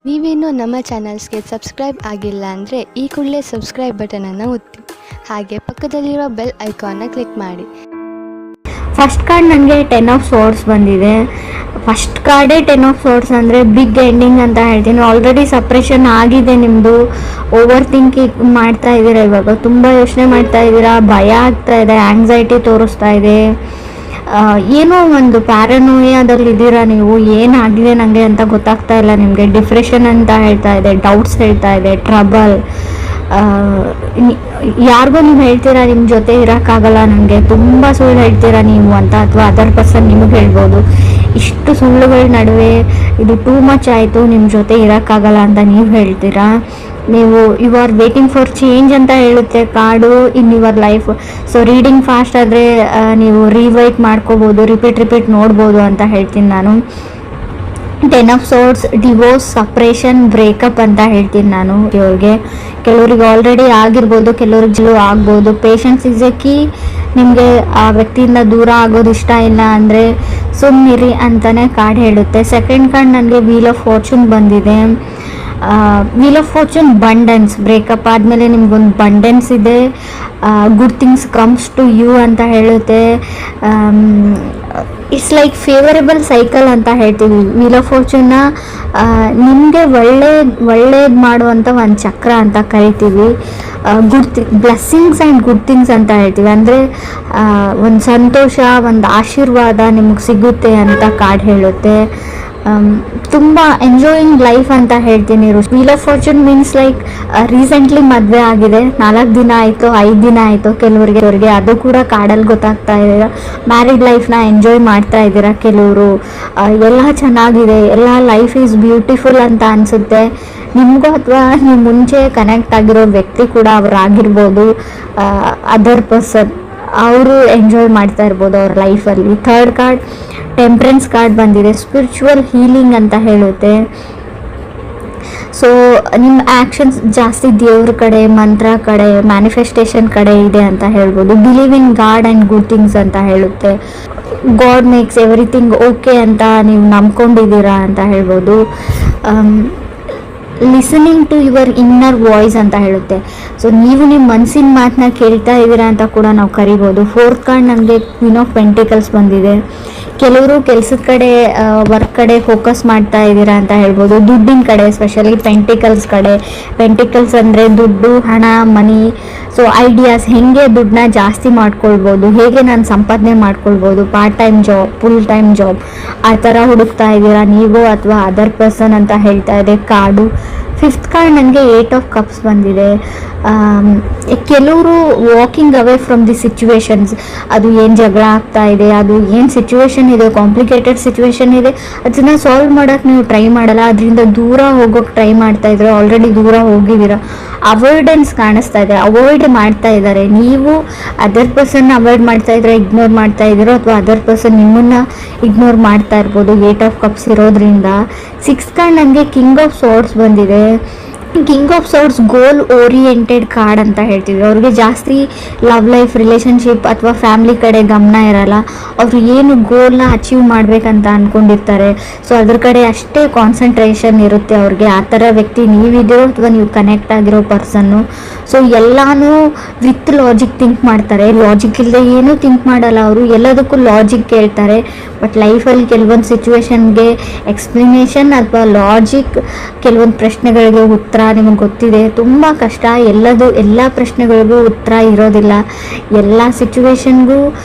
ನೀವೇನು ನಮ್ಮ ಚಾನಲ್ಸ್ಗೆ ಸಬ್ಸ್ಕ್ರೈಬ್ ಆಗಿಲ್ಲ ಅಂದರೆ ಈ ಕೂಡಲೇ ಸಬ್ಸ್ಕ್ರೈಬ್ ಬಟನನ್ನು ಒತ್ತಿ, ಹಾಗೆ ಪಕ್ಕದಲ್ಲಿರೋ ಬೆಲ್ ಐಕಾನ್ನ ಕ್ಲಿಕ್ ಮಾಡಿ. ಫಸ್ಟ್ ಕಾರ್ಡ್ ನನಗೆ 10 ಆಫ್ ಸೋರ್ಸ್ ಬಂದಿದೆ. ಫಸ್ಟ್ ಕಾರ್ಡೇ 10 ಆಫ್ ಸೋರ್ಸ್ ಅಂದರೆ ಬಿಗ್ ಎಂಡಿಂಗ್ ಅಂತ ಹೇಳ್ತೀನಿ. ಆಲ್ರೆಡಿ ಸಪ್ರೆಷನ್ ಆಗಿದೆ, ನಿಮ್ಮದು ಓವರ್ ಥಿಂಕಿಂಗ್ ಮಾಡ್ತಾ ಇದ್ದೀರಾ, ಇವಾಗ ತುಂಬ ಯೋಚನೆ ಮಾಡ್ತಾ ಇದ್ದೀರಾ, ಭಯ ಆಗ್ತಾ ಇದೆ, ಆ್ಯಂಗ್ಸೈಟಿ ತೋರಿಸ್ತಾ ಇದೆ, ಏನೋ ಒಂದು ಪ್ಯಾರನೋಯಾದಲ್ಲಿ ಇದ್ದೀರಾ ನೀವು. ಏನಾಗಿದೆ ನನಗೆ ಅಂತ ಗೊತ್ತಾಗ್ತಾ ಇಲ್ಲ ನಿಮಗೆ. ಡಿಪ್ರೆಷನ್ ಅಂತ ಹೇಳ್ತಾ ಇದೆ, ಡೌಟ್ಸ್ ಹೇಳ್ತಾ ಇದೆ, ಟ್ರಬಲ್. ಯಾರಿಗೂ ನೀವು ಹೇಳ್ತೀರಾ ನಿಮ್ಮ ಜೊತೆ ಇರೋಕ್ಕಾಗಲ್ಲ ನನಗೆ, ತುಂಬ ಸುಳ್ಳು ಹೇಳ್ತೀರಾ ನೀವು ಅಂತ, ಅಥವಾ ಅದರ್ ಪರ್ಸನ್ ನಿಮಗೆ ಹೇಳ್ಬೋದು. ಇಷ್ಟು ಸುಳ್ಳುಗಳ ನಡುವೆ ಇದು ಟೂ ಮಚ್ ಆಯಿತು, ನಿಮ್ಮ ಜೊತೆ ಇರೋಕ್ಕಾಗಲ್ಲ ಅಂತ ನೀವು ಹೇಳ್ತೀರಾ. ನೀವು you are waiting for change ಅಂತ ಹೇಳುತ್ತೆ card in your life. So reading fast ಆದರೆ ನೀವು ರಿವೈಟ್ ಮಾಡ್ಕೋಬೋದು, ರಿಪೀಟ್ ನೋಡ್ಬೋದು ಅಂತ ಹೇಳ್ತೀನಿ ನಾನು. 10 of swords divorce, separation, breakup ಅಂತ ಹೇಳ್ತೀನಿ ನಾನು ಇವ್ರಿಗೆ. ಕೆಲವ್ರಿಗೆ ಆಲ್ರೆಡಿ ಆಗಿರ್ಬೋದು, ಕೆಲವ್ರಿಗೆ ಆಗ್ಬೋದು. Patience is a key. ನಿಮಗೆ ಆ ವ್ಯಕ್ತಿಯಿಂದ ದೂರ ಆಗೋದು ಇಷ್ಟ ಇಲ್ಲ ಅಂದರೆ ಸುಮ್ಮನಿರಿ ಅಂತಲೇ ಕಾರ್ಡ್ ಹೇಳುತ್ತೆ. ಸೆಕೆಂಡ್ ಕಾರ್ಡ್ ನನಗೆ ವೀಲ್ ಆಫ್ ಫಾರ್ಚೂನ್ ಬಂದಿದೆ. Wheel of fortune abundance, breakup ಆದಮೇಲೆ ನಿಮ್ಗೊಂದು ಬಂಡೆನ್ಸ್ ಇದೆ, good things comes to you ಅಂತ ಹೇಳುತ್ತೆ. ಇಟ್ಸ್ ಲೈಕ್ ಫೇವರೇಬಲ್ ಸೈಕಲ್ ಅಂತ ಹೇಳ್ತೀವಿ. ವೀಲ್ ಆಫ್ ಫಾರ್ಚೂನ್ನ ನಿಮಗೆ ಒಳ್ಳೇದು ಮಾಡುವಂಥ ಒಂದು ಚಕ್ರ ಅಂತ ಕರಿತೀವಿ. ಬ್ಲೆಸ್ಸಿಂಗ್ಸ್ ಆ್ಯಂಡ್ ಗುಡ್ ಥಿಂಗ್ಸ್ ಅಂತ ಹೇಳ್ತೀವಿ. ಅಂದರೆ ಒಂದು ಸಂತೋಷ, ಒಂದು ಆಶೀರ್ವಾದ ನಿಮಗೆ ಸಿಗುತ್ತೆ ಅಂತ ಕಾರ್ಡ್ ಹೇಳುತ್ತೆ. ತುಂಬ ಎಂಜಾಯಿಂಗ್ ಲೈಫ್ ಅಂತ ಹೇಳ್ತೀನಿ. Wheel of fortune means like recently ಮದುವೆ ಆಗಿದೆ, 4 ದಿನ ಆಯಿತು, 5 ದಿನ ಆಯಿತು ಕೆಲವ್ರಿಗೆ, ಅದು ಕೂಡ ಕಾರ್ಡಲ್ಲಿ ಗೊತ್ತಾಗ್ತಾ ಇದೆ. ಮ್ಯಾರಿಡ್ ಲೈಫ್ನ ಎಂಜಾಯ್ ಮಾಡ್ತಾ ಇದ್ದೀರಾ ಕೆಲವರು, ಎಲ್ಲ ಚೆನ್ನಾಗಿದೆ, ಎಲ್ಲ ಲೈಫ್ ಈಸ್ ಬ್ಯೂಟಿಫುಲ್ ಅಂತ ಅನಿಸುತ್ತೆ ನಿಮಗೂ, ಅಥವಾ ನೀವು ಮುಂಚೆ ಕನೆಕ್ಟ್ ಆಗಿರೋ ವ್ಯಕ್ತಿ ಕೂಡ ಅವರಾಗಿರ್ಬೋದು, ಅದರ್ ಪರ್ಸನ್, ಅವರು ಎಂಜಾಯ್ ಮಾಡ್ತಾ ಇರ್ಬೋದು ಅವ್ರ ಲೈಫಲ್ಲಿ. ಥರ್ಡ್ ಕಾರ್ಡ್ ಟೆಂಪ್ರೆನ್ಸ್ ಕಾರ್ಡ್ ಬಂದಿದೆ, ಸ್ಪಿರಿಚುವಲ್ ಹೀಲಿಂಗ್ ಅಂತ ಹೇಳುತ್ತೆ. ಸೊ ನಿಮ್ಮ ಆ್ಯಕ್ಷನ್ಸ್ ಜಾಸ್ತಿ ದೇವ್ರ ಕಡೆ, ಮಂತ್ರ ಕಡೆ, ಮ್ಯಾನಿಫೆಸ್ಟೇಷನ್ ಕಡೆ ಇದೆ ಅಂತ ಹೇಳ್ಬೋದು. Believe in god and good things ಅಂತ ಹೇಳುತ್ತೆ. ಗಾಡ್ ಮೇಕ್ಸ್ ಎವ್ರಿಥಿಂಗ್ ಓಕೆ ಅಂತ ನೀವು ನಂಬ್ಕೊಂಡಿದ್ದೀರಾ ಅಂತ ಹೇಳ್ಬೋದು. Listening to your inner voice ಅಂತ ಹೇಳುತ್ತೆ. ಸೊ ನೀವು ನಿಮ್ಮ ಮನಸ್ಸಿನ ಮಾತನ್ನ ಕೇಳ್ತಾ ಇದ್ದೀರಾ ಅಂತ ಕೂಡ ನಾವು ಕರಿಬೋದು. ಫೋರ್ತ್ ಕಾರ್ಡ್ ನಮಗೆ ಕ್ವೀನ್ ಆಫ್ ಪೆಂಟಿಕಲ್ಸ್ ಬಂದಿದೆ. ಕೆಲವರು ಕೆಲಸದ ಕಡೆ, ವರ್ಕ್ ಕಡೆ ಫೋಕಸ್ ಮಾಡ್ತಾ ಇದ್ದೀರಾ ಅಂತ ಹೇಳ್ಬೋದು. ದುಡ್ಡಿನ ಕಡೆ, ಸ್ಪೆಷಲಿ ಪೆಂಟಿಕಲ್ಸ್ ಕಡೆ. ಪೆಂಟಿಕಲ್ಸ್ ಅಂದರೆ ದುಡ್ಡು, ಹಣ, ಮನಿ. ಸೊ ಐಡಿಯಾಸ್, ಹೇಗೆ ದುಡ್ಡನ್ನ ಜಾಸ್ತಿ ಮಾಡ್ಕೊಳ್ಬೋದು, ಹೇಗೆ ನಾನು ಸಂಪಾದನೆ ಮಾಡ್ಕೊಳ್ಬೋದು, part time job, full time job, ಆ ಥರ ಹುಡುಕ್ತಾ ಇದ್ದೀರಾ ನೀವು ಅಥವಾ ಅದರ್ ಪರ್ಸನ್ ಅಂತ ಹೇಳ್ತಾ ಇದೆ ಕಾರ್ಡು. ಫಿಫ್ತ್ ಕಾರ್ಡ್ ನನಗೆ 8 ಆಫ್ ಕಪ್ಸ್ ಬಂದಿದೆ. ಕೆಲವರು walking away from the situations. ಅದು ಏನು ಜಗಳ ಆಗ್ತಾ ಇದೆ, ಅದು ಏನು ಸಿಚುವೇಶನ್ ಇದೆ, ಕಾಂಪ್ಲಿಕೇಟೆಡ್ ಸಿಚುವೇಶನ್ ಇದೆ, ಅದನ್ನು ಸಾಲ್ವ್ ಮಾಡೋಕ್ಕೆ ನೀವು ಟ್ರೈ ಮಾಡಲ್ಲ, ಅದರಿಂದ ದೂರ ಹೋಗೋಕ್ಕೆ ಟ್ರೈ ಮಾಡ್ತಾ ಇದ್ರೆ ಆಲ್ರೆಡಿ ದೂರ ಹೋಗಿದ್ದೀರಾ. ಅವಾಯ್ಡೆನ್ಸ್ ಕಾಣಿಸ್ತಾ ಇದೆ, ಅವಾಯ್ಡ್ ಮಾಡ್ತಾ ಇದ್ದಾರೆ. ನೀವು ಅದರ್ ಪರ್ಸನ್ನ ಅವಾಯ್ಡ್ ಮಾಡ್ತಾ ಇದ್ರೆ, ಇಗ್ನೋರ್ ಮಾಡ್ತಾ ಇದ್ದೀರೋ, ಅಥವಾ ಅದರ್ ಪರ್ಸನ್ ನಿಮ್ಮನ್ನು ಇಗ್ನೋರ್ ಮಾಡ್ತಾ ಇರ್ಬೋದು 8 ಆಫ್ ಕಪ್ಸ್ ಇರೋದ್ರಿಂದ. ಸಿಕ್ಸ್ ಕಾರ್ಡ್ ನನಗೆ ಕಿಂಗ್ ಆಫ್ ಸೋರ್ಸ್ ಬಂದಿದೆ. King of swords goal oriented card ಅಂತ ಹೇಳ್ತೀವಿ. ಅವ್ರಿಗೆ ಜಾಸ್ತಿ ಲವ್ ಲೈಫ್, ರಿಲೇಷನ್ಶಿಪ್ ಅಥವಾ ಫ್ಯಾಮಿಲಿ ಕಡೆ ಗಮನ ಇರಲ್ಲ. ಅವರು ಏನು ಗೋಲ್ನ ಅಚೀವ್ ಮಾಡಬೇಕಂತ ಅಂದ್ಕೊಂಡಿರ್ತಾರೆ, ಸೊ ಅದ್ರ ಕಡೆ ಅಷ್ಟೇ ಕಾನ್ಸಂಟ್ರೇಷನ್ ಇರುತ್ತೆ ಅವ್ರಿಗೆ. ಆ ಥರ ವ್ಯಕ್ತಿ ನೀವಿದೆಯೋ ಅಥವಾ ನೀವು ಕನೆಕ್ಟ್ ಆಗಿರೋ ಪರ್ಸನ್ನು. ಸೊ ಎಲ್ಲನೂ ವಿತ್ ಲಾಜಿಕ್ ಥಿಂಕ್ ಮಾಡ್ತಾರೆ, ಲಾಜಿಕ್ ಇಲ್ಲದೆ ಏನೂ ಥಿಂಕ್ ಮಾಡಲ್ಲ ಅವರು, ಎಲ್ಲದಕ್ಕೂ ಲಾಜಿಕ್ ಕೇಳ್ತಾರೆ. ಬಟ್ ಲೈಫಲ್ಲಿ ಕೆಲವೊಂದು ಸಿಚುವೇಶನ್ಗೆ ಎಕ್ಸ್ಪ್ಲನೇಷನ್ ಅಥವಾ ಲಾಜಿಕ್, ಕೆಲವೊಂದು ಪ್ರಶ್ನೆಗಳಿಗೆ ಉತ್ತರ ನಿಮಗೆ ಗೊತ್ತಿದೆ. ತುಂಬ ಕಷ್ಟ, ಎಲ್ಲ ಪ್ರಶ್ನೆಗಳಿಗೂ ಉತ್ತರ ಇರೋದಿಲ್ಲ. ಎಲ್ಲ ಸಿಚುವೇಶನ್ಗೂ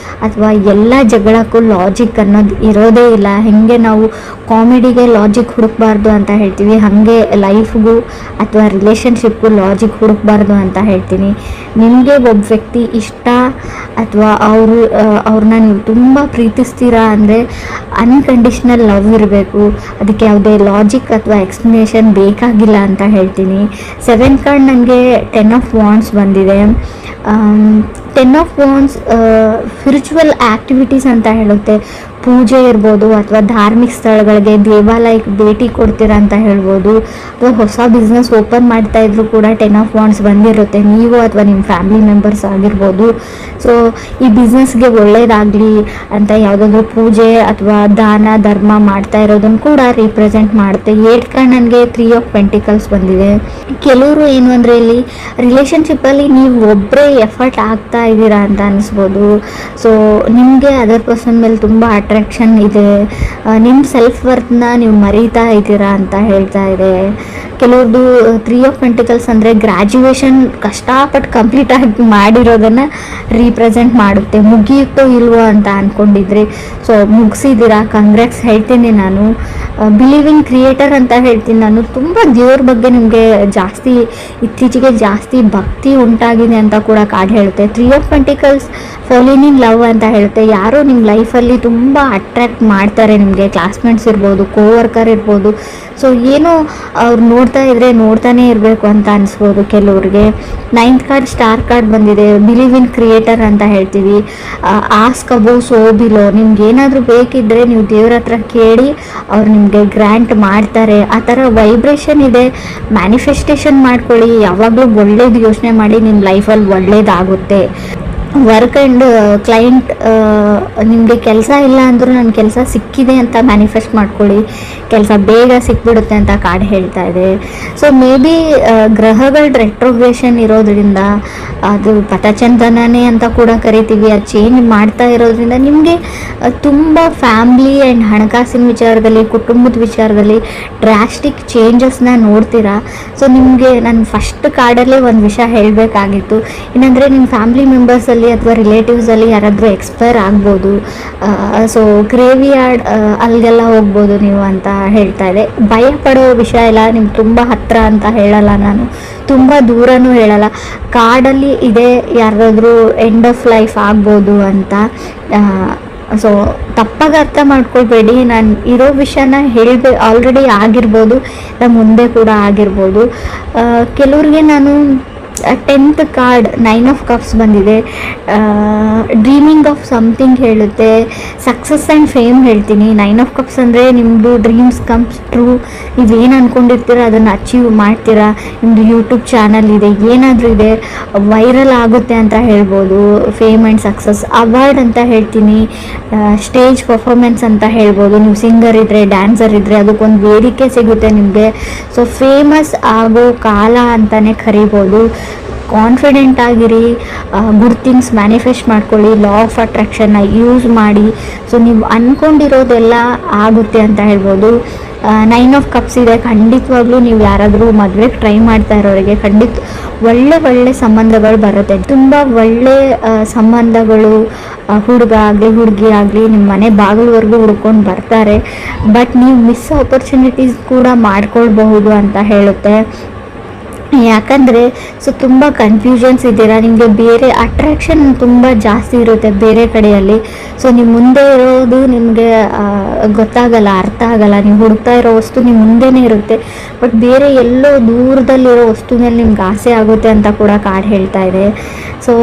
ಅಥವಾ ಎಲ್ಲ ಜಗಳಕ್ಕೂ ಲಾಜಿಕ್ ಅನ್ನೋದು ಇರೋದೇ ಇಲ್ಲ. ಹೇಗೆ ನಾವು ಕಾಮಿಡಿಗೆ ಲಾಜಿಕ್ ಹುಡುಕ್ಬಾರ್ದು ಅಂತ ಹೇಳ್ತೀವಿ, ಹಾಗೆ ಲೈಫ್ಗೂ ಅಥವಾ ರಿಲೇಷನ್ಶಿಪ್ಗೂ ಲಾಜಿಕ್ ಹುಡುಕ್ಬಾರ್ದು ಅಂತ ಹೇಳ್ತೀನಿ. ನಿಮಗೆ ಒಬ್ಬ ವ್ಯಕ್ತಿ ಇಷ್ಟ ಅಥವಾ ಅವ್ರನ್ನ ನೀವು ತುಂಬ ಪ್ರೀತಿಸ್ತೀರಾ ಅಂದರೆ ಅನ್ಕಂಡೀಷ್ನಲ್ ಲವ್ ಇರಬೇಕು, ಅದಕ್ಕೆ ಯಾವುದೇ ಲಾಜಿಕ್ ಅಥವಾ ಎಕ್ಸ್ಪ್ಲನೇಷನ್ ಬೇಕಾಗಿಲ್ಲ ಅಂತ ಹೇಳ್ತೀನಿ. 7th ಕಾರ್ಡ್ ನನಗೆ 10 ಆಫ್ ವಾಂಡ್ಸ್ ಬಂದಿದೆ. 10 ಆಫ್ ವಾಂಡ್ಸ್ ಸ್ಪಿರಿಚುವಲ್ ಆ್ಯಕ್ಟಿವಿಟೀಸ್ ಅಂತ ಹೇಳುತ್ತೆ. ಪೂಜೆ ಇರ್ಬೋದು ಅಥವಾ ಧಾರ್ಮಿಕ ಸ್ಥಳಗಳಿಗೆ ದೇವಾಲಯಕ್ಕೆ ಭೇಟಿ ಕೊಡ್ತೀರಾ ಅಂತ ಹೇಳ್ಬೋದು. ಅಥವಾ ಹೊಸ ಬಿಸ್ನೆಸ್ ಓಪನ್ ಮಾಡ್ತಾ ಇದ್ರು ಕೂಡ 10 ಆಫ್ ವಾಂಡ್ಸ್ ಬಂದಿರುತ್ತೆ, ನೀವು ಅಥವಾ ನಿಮ್ಮ ಫ್ಯಾಮಿಲಿ ಮೆಂಬರ್ಸ್ ಆಗಿರ್ಬೋದು. ಸೊ ಈ ಬಿಸ್ನೆಸ್ಗೆ ಒಳ್ಳೇದಾಗಲಿ ಅಂತ ಯಾವುದಾದ್ರೂ ಪೂಜೆ ಅಥವಾ ದಾನ ಧರ್ಮ ಮಾಡ್ತಾ ಇರೋದನ್ನು ಕೂಡ ರಿಪ್ರೆಸೆಂಟ್ ಮಾಡುತ್ತೆ. 8th ಕಾರ್ಡ್ ನನಗೆ 3 ಆಫ್ ಪೆಂಟಿಕಲ್ಸ್ ಬಂದಿದೆ. ಕೆಲವರು ಏನು ಅಂದರೆ ಇಲ್ಲಿ ರಿಲೇಷನ್ಶಿಪ್ಪಲ್ಲಿ ನೀವು ಒಬ್ಬರೇ ಎಫರ್ಟ್ ಆಗ್ತಾ ಇದ್ದೀರಾ ಅಂತ ಅನಿಸ್ಬೋದು. ಸೊ ನಿಮಗೆ ಅದರ್ ಪರ್ಸನ್ ಮೇಲೆ ತುಂಬ ಅಟ್ರಾಕ್ಷನ್ ಇದೆ, ನಿಮ್ಮ ಸೆಲ್ಫ್ ವರ್ತ್ನ ನೀವು ಮರೀತಾ ಇದ್ದೀರಾ ಅಂತ ಹೇಳ್ತಾ ಇದೆ. ಕೆಲವ್ರದ್ದು 3 ಆಫ್ ಪೆಂಟಿಕಲ್ಸ್ ಅಂದರೆ ಗ್ರ್ಯಾಜುಯೇಷನ್ ಕಷ್ಟಪಟ್ಟು ಕಂಪ್ಲೀಟ್ ಆಗಿ ಮಾಡಿರೋದನ್ನು ರೀಪ್ರೆಸೆಂಟ್ ಮಾಡುತ್ತೆ. ಮುಗಿಯುತ್ತೋ ಇಲ್ವೋ ಅಂತ ಅಂದ್ಕೊಂಡಿದ್ರಿ, ಸೊ ಮುಗಿಸಿದ್ದೀರಾ, ಕಂಗ್ರಾಟ್ಸ್ ಹೇಳ್ತೀನಿ ನಾನು. ಬಿಲೀವಿಂಗ್ ಕ್ರಿಯೇಟರ್ ಅಂತ ಹೇಳ್ತೀನಿ ನಾನು. ತುಂಬ ದೇವ್ರ ಬಗ್ಗೆ ನಿಮಗೆ ಇತ್ತೀಚೆಗೆ ಜಾಸ್ತಿ ಭಕ್ತಿ ಉಂಟಾಗಿದೆ ಅಂತ ಕೂಡ ಕಾರ್ಡ್ ಹೇಳುತ್ತೆ. 3 ಆಫ್ ಪೆಂಟಿಕಲ್ಸ್ ಫಾಲಿನ್ ಇನ್ ಲವ್ ಅಂತ ಹೇಳುತ್ತೆ. ಯಾರೋ ನಿಮ್ಮ ಲೈಫಲ್ಲಿ ತುಂಬ ಅಟ್ರ್ಯಾಕ್ಟ್ ಮಾಡ್ತಾರೆ ನಿಮಗೆ, ಕ್ಲಾಸ್ಮೇಟ್ಸ್ ಇರ್ಬೋದು, ಕೋವರ್ಕರ್ ಇರ್ಬೋದು. ಸೊ ಏನೋ ಅವ್ರು ನೋಡ್ತಾ ಇದ್ರೆ ನೋಡ್ತಾನೆ ಇರಬೇಕು ಅಂತ ಅನಿಸ್ಬೋದು ಕೆಲವ್ರಿಗೆ. 9th ಕಾರ್ಡ್ ಸ್ಟಾರ್ ಕಾರ್ಡ್ ಬಂದಿದೆ. ಬಿಲೀವ್ ಇನ್ ಕ್ರಿಯೇಟರ್ ಅಂತ ಹೇಳ್ತೀವಿ. ಆಸ್ಕ್ ಅಬೌವ್ ಸೋ ಬಿಲೋ, ನಿಮ್ಗೆ ಏನಾದರೂ ಬೇಕಿದ್ದರೆ ನೀವು ದೇವ್ರ ಹತ್ರ ಕೇಳಿ ಅವ್ರು ನಿಮಗೆ ಗ್ರ್ಯಾಂಟ್ ಮಾಡ್ತಾರೆ. ಆ ಥರ ವೈಬ್ರೇಷನ್ ಇದೆ. ಮ್ಯಾನಿಫೆಸ್ಟೇಷನ್ ಮಾಡ್ಕೊಳ್ಳಿ, ಯಾವಾಗಲೂ ಒಳ್ಳೇದು ಯೋಚನೆ ಮಾಡಿ, ನಿಮ್ಮ ಲೈಫಲ್ಲಿ ಒಳ್ಳೇದಾಗುತ್ತೆ. ವರ್ಕ್ ಆ್ಯಂಡ್ ಕ್ಲೈಂಟ್, ನಿಮಗೆ ಕೆಲಸ ಇಲ್ಲ ಅಂದರೂ ನನ್ನ ಕೆಲಸ ಸಿಕ್ಕಿದೆ ಅಂತ ಮ್ಯಾನಿಫೆಸ್ಟ್ ಮಾಡ್ಕೊಳ್ಳಿ, ಕೆಲಸ ಬೇಗ ಸಿಕ್ಬಿಡುತ್ತೆ ಅಂತ ಕಾರ್ಡ್ ಹೇಳ್ತಾ ಇದೆ. ಸೊ ಮೇ ಬಿ ಗ್ರಹಗಳ ರೆಟ್ರೋಗ್ರೇಷನ್ ಇರೋದ್ರಿಂದ, ಅದು ಪಥಚಂದನನೇ ಅಂತ ಕೂಡ ಕರಿತೀವಿ, ಅದು ಚೇಂಜ್ ಮಾಡ್ತಾ ಇರೋದ್ರಿಂದ ನಿಮಗೆ ತುಂಬ ಫ್ಯಾಮ್ಲಿ ಆ್ಯಂಡ್ ಹಣಕಾಸಿನ ವಿಚಾರದಲ್ಲಿ, ಕುಟುಂಬದ ವಿಚಾರದಲ್ಲಿ ಡ್ರಾಸ್ಟಿಕ್ ಚೇಂಜಸ್ನ ನೋಡ್ತೀರಾ. ಸೊ ನಿಮಗೆ ನಾನು ಫಸ್ಟ್ ಕಾರ್ಡಲ್ಲೇ ಒಂದು ವಿಷಯ ಹೇಳಬೇಕಾಗಿತ್ತು, ಏನಂದರೆ ನಿಮ್ಮ ಫ್ಯಾಮ್ಲಿ ಮೆಂಬರ್ಸಲ್ಲಿ ಅಥವಾ ರಿಲೇಟಿವ್ಸಲ್ಲಿ ಯಾರಾದರೂ ಎಕ್ಸ್ಪೈರ್ ಆಗ್ಬೋದು. ಸೊ ಗ್ರೇವಿಯಾರ್ಡ್ ಅಲ್ಲಿಗೆಲ್ಲ ಹೋಗ್ಬೋದು ನೀವು ಅಂತ ಹೇಳ್ತಾ ಇದೆ. ಭಯ ಪಡೋ ವಿಷಯ ಇಲ್ಲ, ನಿಮ್ಗೆ ತುಂಬ ಹತ್ತಿರ ಅಂತ ಹೇಳಲ್ಲ ನಾನು, ತುಂಬ ದೂರನೂ ಹೇಳಲ್ಲ. ಕಾರ್ಡಲ್ಲಿ ಇದೆ ಯಾರಾದರೂ ಎಂಡ್ ಆಫ್ ಲೈಫ್ ಆಗ್ಬೋದು ಅಂತ. ಸೊ ತಪ್ಪಾಗಿ ಅರ್ಥ ಮಾಡ್ಕೊಳ್ಬೇಡಿ, ನಾನು ಇರೋ ವಿಷಯನ ಆಲ್ರೆಡಿ ಆಗಿರ್ಬೋದು, ಮುಂದೆ ಕೂಡ ಆಗಿರ್ಬೋದು. ಕೆಲವ್ರಿಗೆ ನಾನು 10th ಕಾರ್ಡ್ 9 ಆಫ್ ಕಪ್ಸ್ ಬಂದಿದೆ. ಡ್ರೀಮಿಂಗ್ ಆಫ್ ಸಮಥಿಂಗ್ ಹೇಳುತ್ತೆ, ಸಕ್ಸಸ್ ಆ್ಯಂಡ್ ಫೇಮ್ ಹೇಳ್ತೀನಿ. 9 ಆಫ್ ಕಪ್ಸ್ ಅಂದರೆ ನಿಮ್ಮದು ಡ್ರೀಮ್ಸ್ ಕಮ್ಸ್ ಟ್ರೂ, ನೀವೇನು ಅಂದ್ಕೊಂಡಿರ್ತೀರ ಅದನ್ನು ಅಚೀವ್ ಮಾಡ್ತೀರಾ. ನಿಮ್ಮದು ಯೂಟ್ಯೂಬ್ ಚಾನಲ್ ಇದೆ, ಏನಾದರೂ ಇದೆ, ವೈರಲ್ ಆಗುತ್ತೆ ಅಂತ ಹೇಳ್ಬೋದು. Fame and success. ಅವಾರ್ಡ್ ಅಂತ ಹೇಳ್ತೀನಿ, ಸ್ಟೇಜ್ ಪರ್ಫಾರ್ಮೆನ್ಸ್ ಅಂತ ಹೇಳ್ಬೋದು. ನೀವು ಸಿಂಗರ್ ಇದ್ದರೆ, ಡ್ಯಾನ್ಸರ್ ಇದ್ದರೆ ಅದಕ್ಕೊಂದು ವೇದಿಕೆ ಸಿಗುತ್ತೆ ನಿಮಗೆ. ಸೊ ಫೇಮಸ್ ಆಗೋ ಕಾಲ ಅಂತಲೇ ಕರಿಬೋದು. ಕಾನ್ಫಿಡೆಂಟ್ ಆಗಿರಿ, ಗುಡ್ ಥಿಂಗ್ಸ್ ಮ್ಯಾನಿಫೆಸ್ಟ್ ಮಾಡ್ಕೊಳ್ಳಿ, ಲಾ ಆಫ್ ಅಟ್ರಾಕ್ಷನ್ನ ಯೂಸ್ ಮಾಡಿ. ಸೊ ನೀವು ಅಂದ್ಕೊಂಡಿರೋದೆಲ್ಲ ಆಗುತ್ತೆ ಅಂತ ಹೇಳ್ಬೋದು. 9 ಆಫ್ ಕಪ್ಸ್ ಇದೆ. ಖಂಡಿತವಾಗ್ಲೂ ನೀವು ಯಾರಾದರೂ ಮದುವೆಗೆ ಟ್ರೈ ಮಾಡ್ತಾ ಇರೋರಿಗೆ ಒಳ್ಳೆ ಸಂಬಂಧಗಳು ಬರುತ್ತೆ. ತುಂಬ ಒಳ್ಳೆ ಸಂಬಂಧಗಳು, ಹುಡುಗ ಆಗಲಿ ಹುಡುಗಿ ಆಗಲಿ ನಿಮ್ಮ ಮನೆ ಬಾಗಿಲವರೆಗೂ ಹುಡ್ಕೊಂಡು ಬರ್ತಾರೆ. ಬಟ್ ನೀವು ಮಿಸ್ ಆಪರ್ಚುನಿಟೀಸ್ ಕೂಡ ಮಾಡ್ಕೊಳ್ಬಹುದು ಅಂತ ಹೇಳುತ್ತೆ. ಯಾಕಂದರೆ ಸೊ ತುಂಬ ಕನ್ಫ್ಯೂಷನ್ಸ್ ಇದ್ದೀರಾ, ನಿಮಗೆ ಬೇರೆ ಅಟ್ರಾಕ್ಷನ್ ತುಂಬ ಜಾಸ್ತಿ ಇರುತ್ತೆ ಬೇರೆ ಕಡೆಯಲ್ಲಿ. ಸೊ ನೀವು ಮುಂದೆ ಇರೋದು ನಿಮಗೆ ಗೊತ್ತಾಗಲ್ಲ, ಅರ್ಥ ಆಗಲ್ಲ. ನೀವು ಹುಡುಕ್ತಾ ಇರೋ ವಸ್ತು ನಿಮ್ಮ ಮುಂದೆನೇ ಇರುತ್ತೆ, ಬಟ್ ಬೇರೆ ಎಲ್ಲೋ ದೂರದಲ್ಲಿರೋ ವಸ್ತು ಮೇಲೆ ನಿಮ್ಗೆ ಆಸೆ ಆಗುತ್ತೆ ಅಂತ ಕೂಡ ಕಾರ್ಡ್ ಹೇಳ್ತಾ ಇದೆ. ಸೊ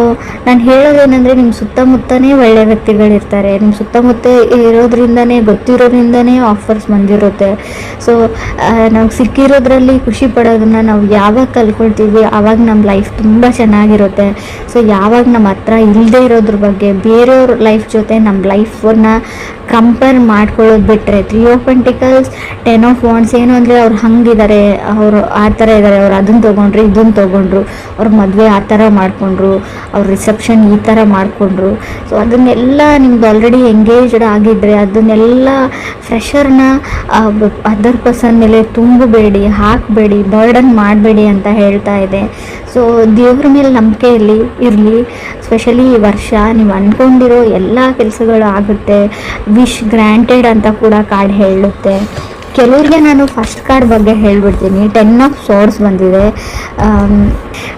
ನಾನು ಹೇಳೋದೇನೆಂದರೆ ನಿಮ್ಮ ಸುತ್ತಮುತ್ತನೇ ಒಳ್ಳೆ ವ್ಯಕ್ತಿಗಳಿರ್ತಾರೆ, ನಿಮ್ಮ ಸುತ್ತಮುತ್ತ ಇರೋದ್ರಿಂದನೇ, ಗೊತ್ತಿರೋದ್ರಿಂದನೇ ಆಫರ್ಸ್ ಬಂದಿರುತ್ತೆ. ಸೊ ನಾವು ಸಿಕ್ಕಿರೋದ್ರಲ್ಲಿ ಖುಷಿ ಪಡೋದನ್ನು ನಾವು ಯಾವಾಗ ಕಲ್ಕೊಳ್ತೀವಿ ಆವಾಗ ನಮ್ಮ ಲೈಫ್ ತುಂಬ ಚೆನ್ನಾಗಿರುತ್ತೆ. ಸೊ ಯಾವಾಗ ನಮ್ಮ ಹತ್ರ ಇಲ್ಲದೆ ಇರೋದ್ರ ಬಗ್ಗೆ ಬೇರೆಯವ್ರ ಲೈಫ್ ಜೊತೆ ನಮ್ಮ ಲೈಫನ್ನು ಕಂಪೇರ್ ಮಾಡ್ಕೊಳ್ಳೋದು ಬಿಟ್ಟರೆ, 3 ಆಫ್ ಪೆಂಟಿಕಲ್ಸ್ 10 ಆಫ್ ವಾಂಡ್ಸ್ ಏನು ಅಂದರೆ ಅವ್ರು ಹಂಗಿದ್ದಾರೆ, ಅವರು ಆ ಥರ ಇದ್ದಾರೆ, ಅವ್ರು ಅದನ್ನು ತೊಗೊಂಡ್ರು ಇದನ್ನು ತೊಗೊಂಡ್ರು, ಅವ್ರ ಮದುವೆ ಆ ಥರ ಮಾಡಿಕೊಂಡ್ರು, ಅವ್ರ ರಿಸೆಪ್ಷನ್ ಈ ಥರ ಮಾಡಿಕೊಂಡ್ರು. ಸೊ ಅದನ್ನೆಲ್ಲ ನಿಮ್ದು ಆಲ್ರೆಡಿ ಎಂಗೇಜ್ಡ್ ಆಗಿದ್ದರೆ ಅದನ್ನೆಲ್ಲ ಫ್ರೆಷರ್ನ ಅದರ್ ಪರ್ಸನ್ ಮೇಲೆ ತುಂಬಬೇಡಿ, ಹಾಕಬೇಡಿ, ಬರ್ಡನ್ ಮಾಡಬೇಡಿ ಅಂತ ಹೇಳ್ತಾ ಇದೆ. ಸೊ ದೇವ್ರ ಮೇಲೆ ನಂಬಿಕೆ ಇರಲಿ. ಸ್ಪೆಷಲಿ ಈ ವರ್ಷ ನೀವು ಅಂದ್ಕೊಂಡಿರೋ ಎಲ್ಲ ಕೆಲಸಗಳು ಆಗುತ್ತೆ. ವಿಶ್ ಗ್ರ್ಯಾಂಟೆಡ್ ಅಂತ ಕೂಡ ಕಾರ್ಡ್ ಹೇಳುತ್ತೆ. ಕೆಲವ್ರಿಗೆ ನಾನು ಫಸ್ಟ್ ಕಾರ್ಡ್ ಬಗ್ಗೆ ಹೇಳ್ಬಿಡ್ತೀನಿ. 10 ಆಫ್ ಸೋರ್ಸ್ ಬಂದಿದೆ.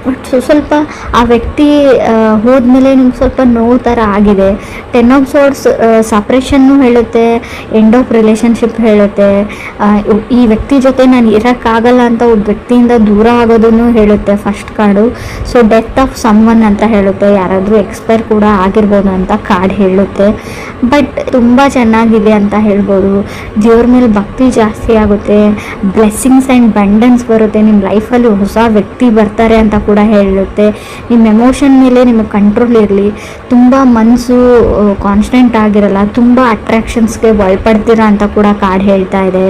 ಬಟ್ ಸ್ವಲ್ಪ ಆ ವ್ಯಕ್ತಿ ಹೋದ್ಮೇಲೆ ನಿಮ್ಗೆ ಸ್ವಲ್ಪ ನೋವು ಥರ ಆಗಿದೆ. 10 ಆಫ್ ಸೋರ್ಸ್ ಸಪ್ರೇಷನ್ನು ಹೇಳುತ್ತೆ, ಎಂಡ್ ಆಫ್ ರಿಲೇಷನ್ಶಿಪ್ ಹೇಳುತ್ತೆ. ಈ ವ್ಯಕ್ತಿ ಜೊತೆ ನಾನು ಇರೋಕ್ಕಾಗಲ್ಲ ಅಂತ ಒಬ್ಬ ವ್ಯಕ್ತಿಯಿಂದ ದೂರ ಆಗೋದನ್ನು ಹೇಳುತ್ತೆ first card. So death of someone ಅಂತ ಹೇಳುತ್ತೆ, ಯಾರಾದರೂ ಎಕ್ಸ್ಪೈರ್ ಕೂಡ ಆಗಿರ್ಬೋದು ಅಂತ ಕಾರ್ಡ್ ಹೇಳುತ್ತೆ. ಬಟ್ ತುಂಬ ಚೆನ್ನಾಗಿದೆ ಅಂತ ಹೇಳ್ಬೋದು. ದೇವ್ರ ಮೇಲೆ ಭಕ್ತಿ ಜಾಸ್ತಿ ಆಗುತ್ತೆ, ಬ್ಲೆಸ್ಸಿಂಗ್ಸ್ ಆ್ಯಂಡ್ ಬಂಡನ್ಸ್ ಬರುತ್ತೆ, ನಿಮ್ಮ ಲೈಫಲ್ಲಿ ಹೊಸ ವ್ಯಕ್ತಿ ಬರ್ತಾರೆ ಅಂತ ಕೂಡ ಹೇಳುತ್ತೆ. ನಿಮ್ಮ ಎಮೋಷನ್ ಮೇಲೆ ನಿಮಗೆ ಕಂಟ್ರೋಲ್ ಇರಲಿ, ತುಂಬ ಮನಸ್ಸು ಕಾನ್ಸ್ಟೆಂಟ್ ಆಗಿರಲ್ಲ, ತುಂಬ ಅಟ್ರಾಕ್ಷನ್ಸ್ಗೆ ಒಳಪಡ್ತೀರಾ ಅಂತ ಕೂಡ ಕಾರ್ಡ್ ಹೇಳ್ತಾ ಇದೆ.